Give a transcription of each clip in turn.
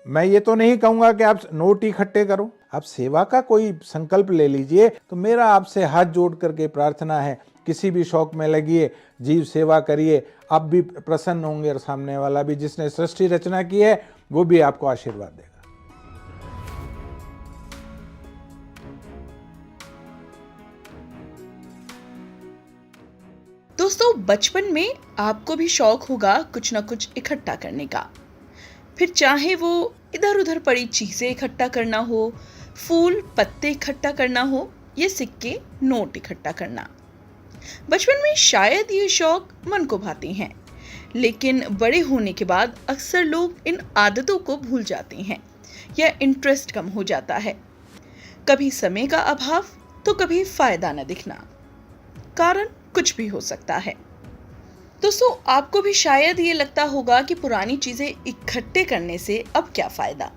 मैं ये तो नहीं कहूँगा कि आप नोट इकट्ठे करो, आप सेवा का कोई संकल्प ले लीजिए। तो मेरा आपसे हाथ जोड़ करके प्रार्थना है, किसी भी शौक में लगिए, जीव सेवा करिए, आप भी प्रसन्न होंगे और सामने वाला भी, जिसने सृष्टि रचना की है वो भी आपको आशीर्वाद देगा। दोस्तों, बचपन में आपको भी शौक होगा कुछ ना कुछ इकट्ठा करने का। फिर चाहे वो इधर उधर पड़ी चीजें इकट्ठा करना हो, फूल पत्ते इकट्ठा करना हो, या सिक्के नोट इकट्ठा करना। बचपन में शायद ये शौक मन को भाते हैं, लेकिन बड़े होने के बाद अक्सर लोग इन आदतों को भूल जाते हैं या इंटरेस्ट कम हो जाता है। कभी समय का अभाव तो कभी फायदा न दिखना, कारण कुछ भी हो सकता है। दोस्तों, आपको भी शायद ये लगता होगा कि पुरानी चीजें इकट्ठे करने से अब क्या फायदा।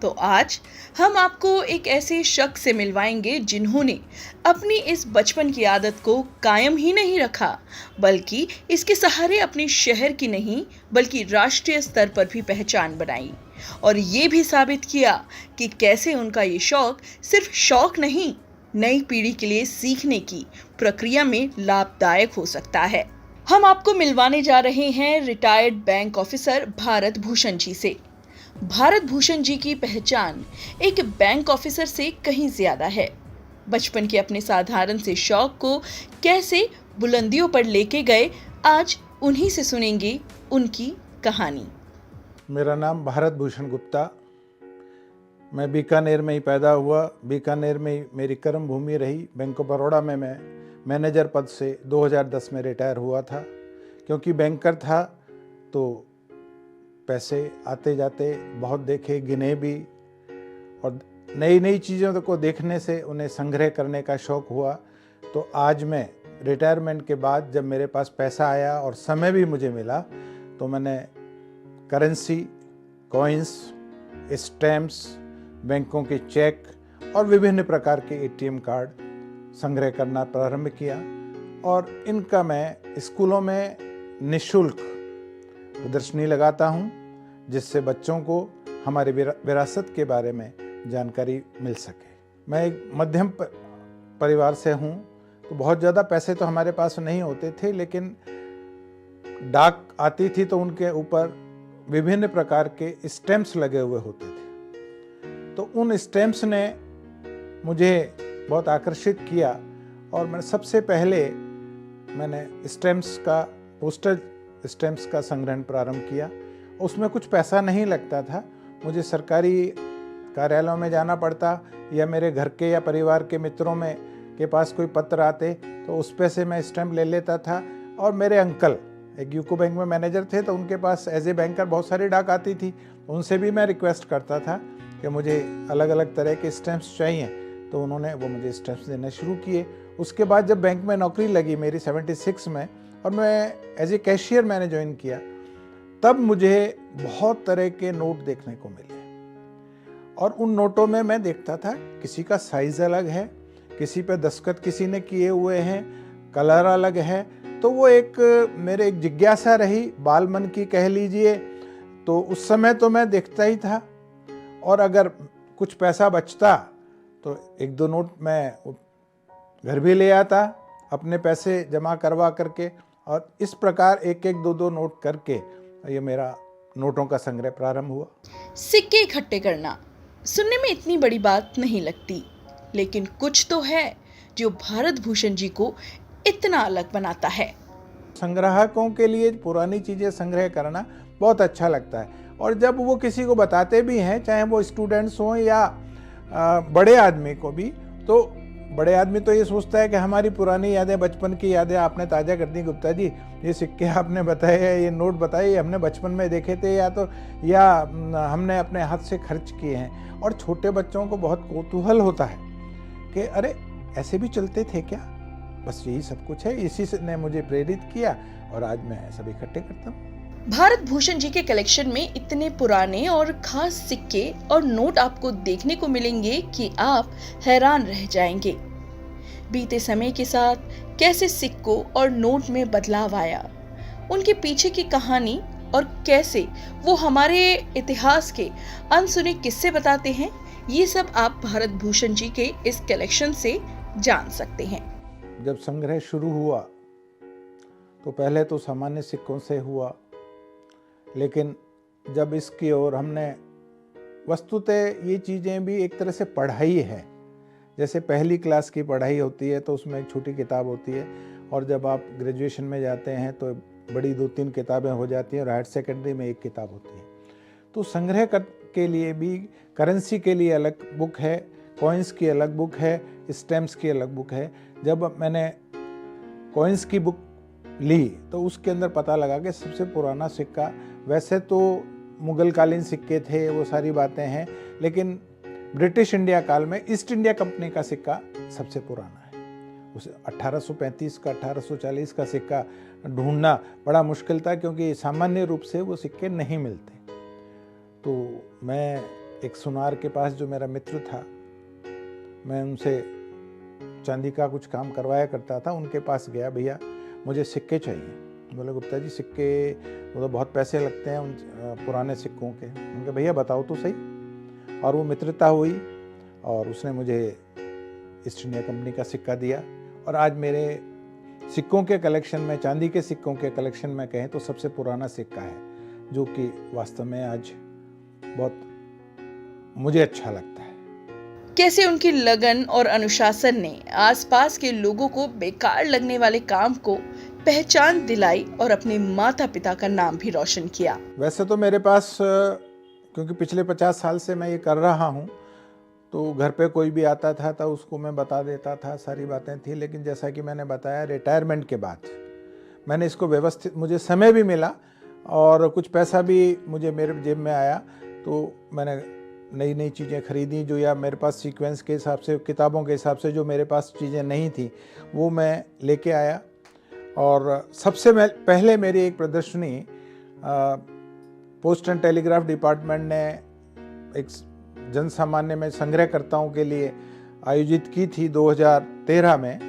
तो आज हम आपको एक ऐसे शख्स से मिलवाएंगे जिन्होंने अपनी इस बचपन की आदत को कायम ही नहीं रखा, बल्कि इसके सहारे अपने शहर की नहीं बल्कि राष्ट्रीय स्तर पर भी पहचान बनाई, और ये भी साबित किया कि कैसे उनका ये शौक सिर्फ शौक नहीं, नई पीढ़ी के लिए सीखने की प्रक्रिया में लाभदायक हो सकता है। हम आपको मिलवाने जा रहे हैं retired bank officer Bharat Bhushan ji से। भारत भूषण जी की पहचान एक बैंक ऑफिसर से कहीं ज्यादा है। बचपन के अपने साधारण से शौक को कैसे बुलंदियों पर लेके गए, आज उन्हीं से सुनेंगे उनकी कहानी। मेरा नाम भारत भूषण गुप्ता, मैं बीकानेर में ही पैदा हुआ, बीकानेर में ही मेरी कर्म भूमि रही। बैंक ऑफ बड़ौदा में मैं मैनेजर पद से 2010 में रिटायर हुआ था। क्योंकि बैंकर था तो पैसे आते जाते बहुत देखे, गिने भी, और नई नई चीज़ों को देखने से उन्हें संग्रह करने का शौक़ हुआ। तो आज मैं रिटायरमेंट के बाद जब मेरे पास पैसा आया और समय भी मुझे मिला, तो मैंने करेंसी, कॉइन्स, स्टैम्प्स, बैंकों के चेक और विभिन्न प्रकार के एटीएम कार्ड संग्रह करना प्रारंभ किया। और इनका मैं स्कूलों में निःशुल्क प्रदर्शनी लगाता हूं, जिससे बच्चों को हमारे विरासत के बारे में जानकारी मिल सके। मैं एक मध्यम परिवार से हूं, तो बहुत ज़्यादा पैसे तो हमारे पास नहीं होते थे, लेकिन डाक आती थी तो उनके ऊपर विभिन्न प्रकार के स्टैम्प्स लगे हुए होते थे। तो उन स्टैम्प्स ने मुझे बहुत आकर्षित किया, और मैंने सबसे पहले स्टैम्प्स का, पोस्टल स्टैम्प्स का संग्रहण प्रारंभ किया। उसमें कुछ पैसा नहीं लगता था, मुझे सरकारी कार्यालयों में जाना पड़ता, या मेरे घर के या परिवार के मित्रों में के पास कोई पत्र आते तो उस पे से मैं स्टैम्प ले लेता था। और मेरे अंकल एक यूको बैंक में मैनेजर थे, तो उनके पास एज ए बैंकर बहुत सारी डाक आती थी, उनसे भी मैं रिक्वेस्ट करता था कि मुझे अलग अलग तरह के स्टैम्प्स चाहिए, तो उन्होंने वो मुझे स्टैम्प्स देना शुरू किए। उसके बाद जब बैंक में नौकरी लगी मेरी 76 में, और मैं एज ए कैशियर मैंने ज्वाइन किया, तब मुझे बहुत तरह के नोट देखने को मिले। और उन नोटों में मैं देखता था किसी का साइज अलग है, किसी पे दस्तखत किसी ने किए हुए हैं, कलर अलग है। तो वो मेरे एक जिज्ञासा रही, बाल मन की कह लीजिए। तो उस समय तो मैं देखता ही था, और अगर कुछ पैसा बचता तो एक दो नोट मैं घर भी ले आता, अपने पैसे जमा करवा करके, और इस प्रकार एक एक दो दो नोट करके ये मेरा नोटों का संग्रह प्रारंभ हुआ। सिक्के इकट्ठे करना सुनने में इतनी बड़ी बात नहीं लगती, लेकिन कुछ तो है जो भारत भूषण जी को इतना अलग बनाता है। संग्राहकों के लिए पुरानी चीज़ें संग्रह करना बहुत अच्छा लगता है, और जब वो किसी को बताते भी हैं, चाहे वो स्टूडेंट्स हों या बड़े आदमी को भी, तो बड़े आदमी तो ये सोचता है कि हमारी पुरानी यादें, बचपन की यादें आपने ताज़ा कर दी गुप्ता जी। ये सिक्के आपने बताए हैं, ये नोट बताए, हमने बचपन में देखे थे, या हमने अपने हाथ से खर्च किए हैं। और छोटे बच्चों को बहुत कौतूहल होता है कि अरे ऐसे भी चलते थे क्या। बस यही सब कुछ है, इसी ने मुझे प्रेरित किया, और आज मैं सब इकट्ठे करता हूँ। भारत भूषण जी के कलेक्शन में इतने पुराने और खास सिक्के और नोट आपको देखने को मिलेंगे कि आप हैरान रह जाएंगे। बीते समय के साथ कैसे सिक्कों और नोट में बदलाव आया, उनके पीछे की कहानी और कैसे वो हमारे इतिहास के अनसुने किस्से बताते हैं, ये सब आप भारत भूषण जी के इस कलेक्शन से जान सकते हैं। जब संग्रह शुरू हुआ तो पहले तो सामान्य सिक्कों से हुआ, लेकिन जब इसकी ओर हमने, वस्तुतः ये चीज़ें भी एक तरह से पढ़ाई है। जैसे पहली क्लास की पढ़ाई होती है तो उसमें एक छोटी किताब होती है, और जब आप ग्रेजुएशन में जाते हैं तो बड़ी 2-3 किताबें हो जाती हैं, और हायर सेकेंडरी में एक किताब होती है। तो संग्रह के लिए भी करेंसी के लिए अलग बुक है, कॉइन्स की अलग बुक है, स्टैम्प्स की अलग बुक है। जब मैंने कॉइन्स की बुक ली तो उसके अंदर पता लगा कि सबसे पुराना सिक्का, वैसे तो मुगल कालीन सिक्के थे, वो सारी बातें हैं, लेकिन ब्रिटिश इंडिया काल में ईस्ट इंडिया कंपनी का सिक्का सबसे पुराना है। उस 1835 का 1840 का सिक्का ढूंढना बड़ा मुश्किल था, क्योंकि सामान्य रूप से वो सिक्के नहीं मिलते। तो मैं एक सुनार के पास, जो मेरा मित्र था, मैं उनसे चांदी का कुछ काम करवाया करता था, उनके पास गया, भैया मुझे सिक्के चाहिए। बोले गुप्ता जी सिक्के, वो तो बहुत पैसे लगते हैं उन पुराने सिक्कों के। उनके भैया बताओ तो सही। और वो मित्रता हुई और उसने मुझे ईस्ट इंडिया कंपनी का सिक्का दिया। और आज मेरे सिक्कों के कलेक्शन में, चांदी के सिक्कों के कलेक्शन में कहें तो सबसे पुराना सिक्का है, जो कि वास्तव में आज बहुत मुझे अच्छा लगता है। कैसे उनकी लगन और अनुशासन ने आसपास के लोगों को बेकार लगने वाले काम को पहचान दिलाई और अपने माता पिता का नाम भी रोशन किया। वैसे तो मेरे पास, क्योंकि पिछले 50 साल से मैं ये कर रहा हूँ, तो घर पे कोई भी आता था तो उसको मैं बता देता था, सारी बातें थी। लेकिन जैसा कि मैंने बताया, रिटायरमेंट के बाद मैंने इसको व्यवस्थित, मुझे समय भी मिला और कुछ पैसा भी मुझे मेरे जेब में आया, तो मैंने नई नई चीज़ें खरीदी, जो या मेरे पास सीक्वेंस के हिसाब से, किताबों के हिसाब से जो मेरे पास चीज़ें नहीं थी, वो मैं लेके आया। और सबसे पहले मेरी एक प्रदर्शनी पोस्ट एंड टेलीग्राफ डिपार्टमेंट ने एक जन सामान्य में संग्रहकर्ताओं के लिए आयोजित की थी 2013 में,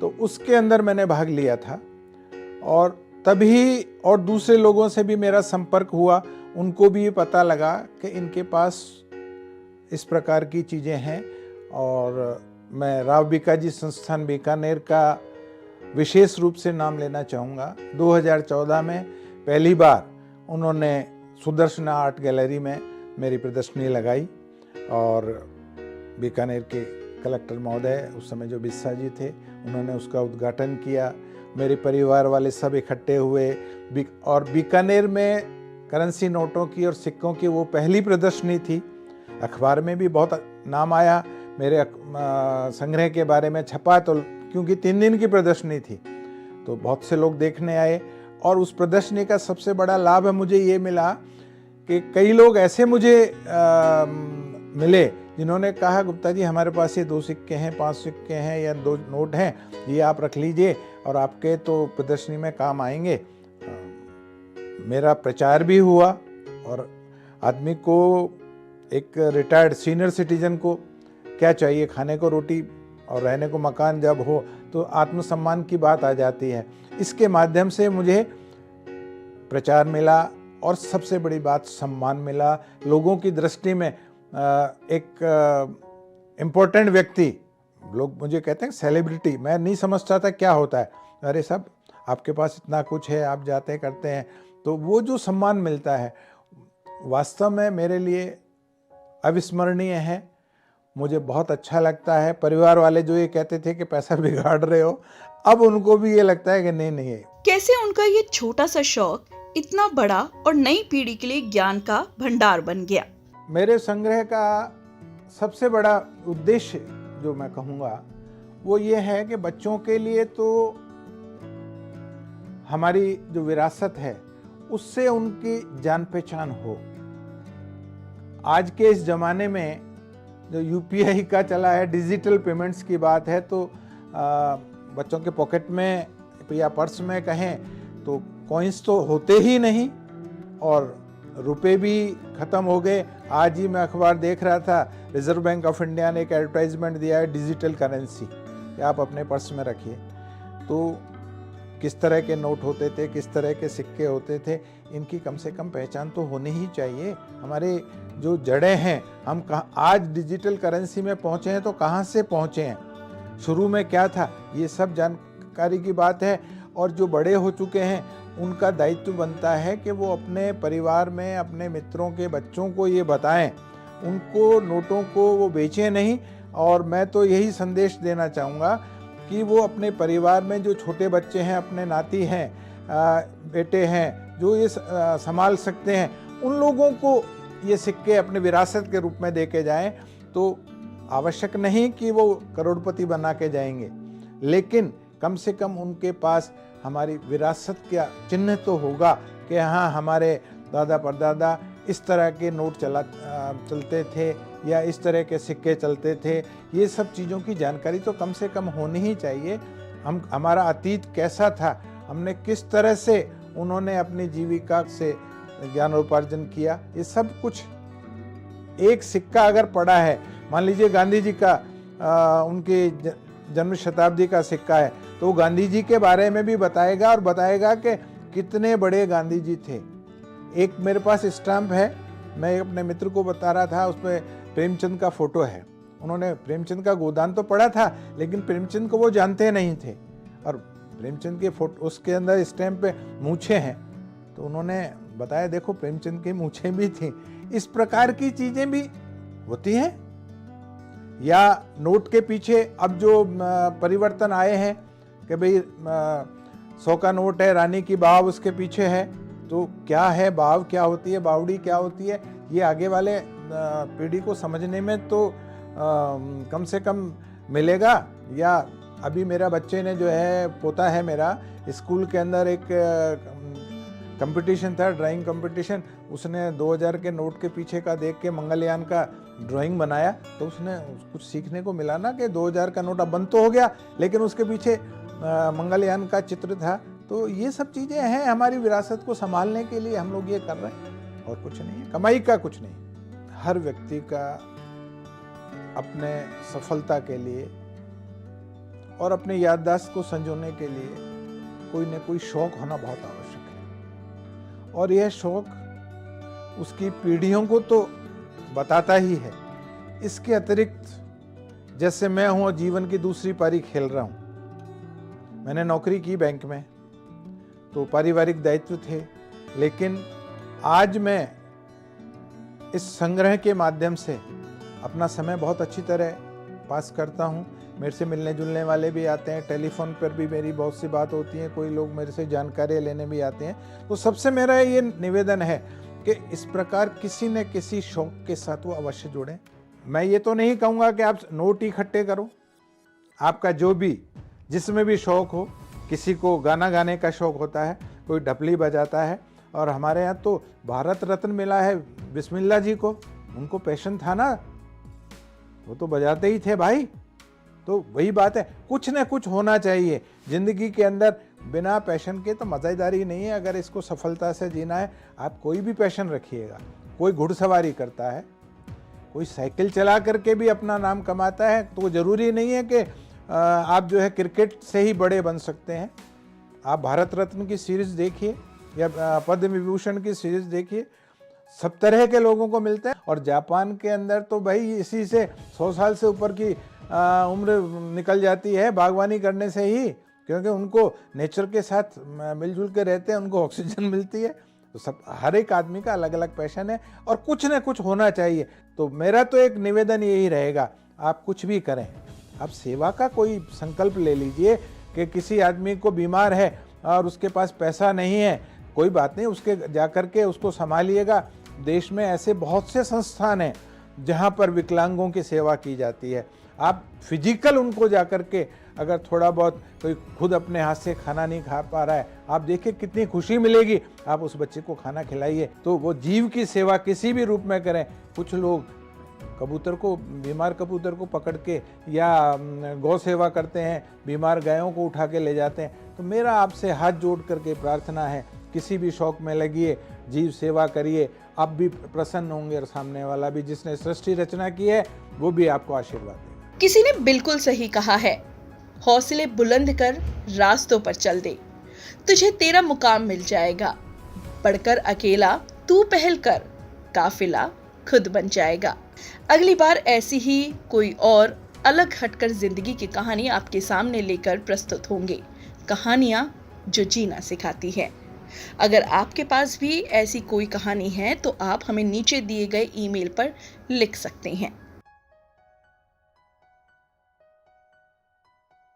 तो उसके अंदर मैंने भाग लिया था। और तभी और दूसरे लोगों से भी मेरा संपर्क हुआ, उनको भी ये पता लगा कि इनके पास इस प्रकार की चीज़ें हैं। और मैं राव बीकाजी संस्थान बीकानेर का विशेष रूप से नाम लेना चाहूँगा। 2014 में पहली बार उन्होंने सुदर्शन आर्ट गैलरी में मेरी प्रदर्शनी लगाई, और बीकानेर के कलेक्टर महोदय उस समय जो बिस्सा जी थे, उन्होंने उसका उद्घाटन किया। मेरे परिवार वाले सब इकट्ठे हुए, और बीकानेर में करेंसी नोटों की और सिक्कों की वो पहली प्रदर्शनी थी। अखबार में भी बहुत नाम आया, मेरे संग्रह के बारे में छपा, तो क्योंकि 3 दिन की प्रदर्शनी थी तो बहुत से लोग देखने आए। और उस प्रदर्शनी का सबसे बड़ा लाभ है मुझे ये मिला कि कई लोग ऐसे मुझे मिले जिन्होंने कहा, गुप्ता जी हमारे पास ये 2 सिक्के हैं, 5 सिक्के हैं या 2 नोट हैं, ये आप रख लीजिए और आपके तो प्रदर्शनी में काम आएंगे। मेरा प्रचार भी हुआ, और आदमी को, एक रिटायर्ड सीनियर सिटीजन को क्या चाहिए, खाने को रोटी और रहने को मकान जब हो तो आत्मसम्मान की बात आ जाती है। इसके माध्यम से मुझे प्रचार मिला, और सबसे बड़ी बात सम्मान मिला। लोगों की दृष्टि में एक इम्पोर्टेंट व्यक्ति, लोग मुझे कहते हैं सेलिब्रिटी, मैं नहीं समझता था क्या होता है। अरे साहब आपके पास इतना कुछ है, आप जाते करते हैं, तो वो जो सम्मान मिलता है वास्तव में मेरे लिए अविस्मरणीय है। मुझे बहुत अच्छा लगता है। परिवार वाले जो ये कहते थे कि पैसा बिगाड़ रहे हो, अब उनको भी ये लगता है कि नहीं नहीं है। कैसे उनका ये छोटा सा शौक इतना बड़ा और नई पीढ़ी के लिए ज्ञान का भंडार बन गया। मेरे संग्रह का सबसे बड़ा उद्देश्य जो मैं कहूँगा वो ये है कि बच्चों के लिए तो हमारी जो विरासत है उससे उनकी जान पहचान हो। आज के इस ज़माने में जो यूपीआई का चला है, डिजिटल पेमेंट्स की बात है, तो बच्चों के पॉकेट में या पर्स में कहें तो कॉइन्स तो होते ही नहीं, और रुपए भी ख़त्म हो गए। आज ही मैं अखबार देख रहा था, रिजर्व बैंक ऑफ इंडिया ने एक एडवर्टाइजमेंट दिया है डिजिटल करेंसी कि आप अपने पर्स में रखिए। तो किस तरह के नोट होते थे, किस तरह के सिक्के होते थे, इनकी कम से कम पहचान तो होनी ही चाहिए। हमारे जो जड़ें हैं, हम कहाँ आज डिजिटल करेंसी में पहुँचे हैं तो कहाँ से पहुँचे हैं, शुरू में क्या था, ये सब जानकारी की बात है। और जो बड़े हो चुके हैं उनका दायित्व बनता है कि वो अपने परिवार में अपने मित्रों के बच्चों को ये बताएं, उनको नोटों को वो बेचें नहीं। और मैं तो यही संदेश देना चाहूँगा कि वो अपने परिवार में जो छोटे बच्चे हैं, अपने नाती हैं, बेटे हैं, जो ये संभाल सकते हैं, उन लोगों को ये सिक्के अपने विरासत के रूप में दे के जाएँ। तो आवश्यक नहीं कि वो करोड़पति बना के जाएंगे, लेकिन कम से कम उनके पास हमारी विरासत का चिन्ह तो होगा कि हाँ, हमारे दादा परदादा इस तरह के नोट चलते थे या इस तरह के सिक्के चलते थे। ये सब चीज़ों की जानकारी तो कम से कम होनी ही चाहिए। हमारा अतीत कैसा था, हमने किस तरह से उन्होंने अपनी जीविका से ज्ञानोपार्जन किया, ये सब कुछ एक सिक्का अगर पड़ा है, मान लीजिए गांधी जी का उनकी जन्म शताब्दी का सिक्का है, तो गांधी जी के बारे में भी बताएगा और बताएगा कि कितने बड़े गांधी जी थे। एक मेरे पास स्टैम्प है, मैं अपने मित्र को बता रहा था, उसमें प्रेमचंद का फोटो है। उन्होंने प्रेमचंद का गोदान तो पढ़ा था, लेकिन प्रेमचंद को वो जानते नहीं थे। और प्रेमचंद के फोटो, उसके अंदर स्टैम्प पे मूछें हैं, तो उन्होंने बताया देखो प्रेमचंद की मूछें भी थी। इस प्रकार की चीजें भी होती हैं। या नोट के पीछे अब जो परिवर्तन आए हैं कि भाई 100 का नोट है, रानी की बाव उसके पीछे है, तो क्या है बाव, क्या होती है, बावड़ी क्या होती है, ये आगे वाले पीढ़ी को समझने में तो कम से कम मिलेगा। या अभी मेरा बच्चे ने जो है, पोता है मेरा, स्कूल के अंदर एक कंपटीशन था, ड्राइंग कंपटीशन, उसने 2000 के नोट के पीछे का देख के मंगलयान का ड्राइंग बनाया। तो उसने कुछ सीखने को मिला ना कि 2000 का नोट अब बंद तो हो गया, लेकिन उसके पीछे मंगलयान का चित्र था। तो ये सब चीज़ें हैं, हमारी विरासत को संभालने के लिए हम लोग ये कर रहे हैं, और कुछ नहीं है, कमाई का कुछ नहीं। हर व्यक्ति का अपने सफलता के लिए और अपने याददाश्त को संजोने के लिए कोई न कोई शौक होना बहुत आवश्यक है। और यह शौक उसकी पीढ़ियों को तो बताता ही है। इसके अतिरिक्त जैसे मैं हूँ, जीवन की दूसरी पारी खेल रहा हूँ। मैंने नौकरी की बैंक में, तो पारिवारिक दायित्व थे, लेकिन आज मैं इस संग्रह के माध्यम से अपना समय बहुत अच्छी तरह पास करता हूँ। मेरे से मिलने जुलने वाले भी आते हैं, टेलीफोन पर भी मेरी बहुत सी बात होती है, कोई लोग मेरे से जानकारी लेने भी आते हैं। तो सबसे मेरा ये निवेदन है कि इस प्रकार किसी न किसी शौक के साथ वो अवश्य जुड़ें। मैं ये तो नहीं कहूँगा कि आप नोट इकट्ठे करो, आपका जो भी जिसमें भी शौक हो। किसी को गाना गाने का शौक होता है, कोई ढपली बजाता है, और हमारे यहाँ तो भारत रत्न मिला है बिस्मिल्लाह जी को, उनको पैशन था ना, वो तो बजाते ही थे भाई। तो वही बात है, कुछ न कुछ होना चाहिए जिंदगी के अंदर। बिना पैशन के तो मज़ेदारी नहीं है। अगर इसको सफलता से जीना है, आप कोई भी पैशन रखिएगा। कोई घुड़सवारी करता है, कोई साइकिल चला करके भी अपना नाम कमाता है, तो ज़रूरी नहीं है कि आप जो है क्रिकेट से ही बड़े बन सकते हैं। आप भारत रत्न की सीरीज़ देखिए या पद्म विभूषण की सीरीज़ देखिए, सब तरह के लोगों को मिलते हैं। और जापान के अंदर तो भाई इसी से 100 साल से ऊपर की उम्र निकल जाती है बागवानी करने से ही, क्योंकि उनको नेचर के साथ मिलजुल के रहते हैं, उनको ऑक्सीजन मिलती है। तो सब, हर एक आदमी का अलग अलग पैशन है और कुछ न कुछ होना चाहिए। तो मेरा तो एक निवेदन यही रहेगा, आप कुछ भी करें, आप सेवा का कोई संकल्प ले लीजिए कि किसी आदमी को बीमार है और उसके पास पैसा नहीं है, कोई बात नहीं, उसके जाकर के उसको संभालिएगा। देश में ऐसे बहुत से संस्थान हैं जहाँ पर विकलांगों की सेवा की जाती है। आप फिजिकल उनको जाकर के, अगर थोड़ा बहुत कोई खुद अपने हाथ से खाना नहीं खा पा रहा है, आप देखिए कितनी खुशी मिलेगी। आप उस बच्चे को खाना खिलाइए। तो वो जीव की सेवा किसी भी रूप में करें। कुछ लोग कबूतर को, बीमार कबूतर को पकड़ के या गौ सेवा करते हैं, बीमार गायों को उठा के ले जाते हैं। तो मेरा आपसे हाथ जोड़ करके प्रार्थना है, किसी भी शौक में लगिए, जीव सेवा करिए, आप भी प्रसन्न होंगे और सामने वाला भी, जिसने सृष्टि रचना की है, वो भी आपको आशीर्वाद देगा। किसी ने बिल्कुल सही कहा है, हौसले बुलंद कर रास्तों पर चल दे। तुझे तेरा मुकाम मिल जाएगा, बढ़कर अकेला तू पहल कर, काफिला खुद बन जाएगा। अगली बार ऐसी ही कोई और अलग हटकर जिंदगी की कहानी आपके सामने लेकर प्रस्तुत होंगे, कहानियां जो जीना सिखाती है। अगर आपके पास भी ऐसी कोई कहानी है तो आप हमें नीचे दिए गए ईमेल पर लिख सकते हैं।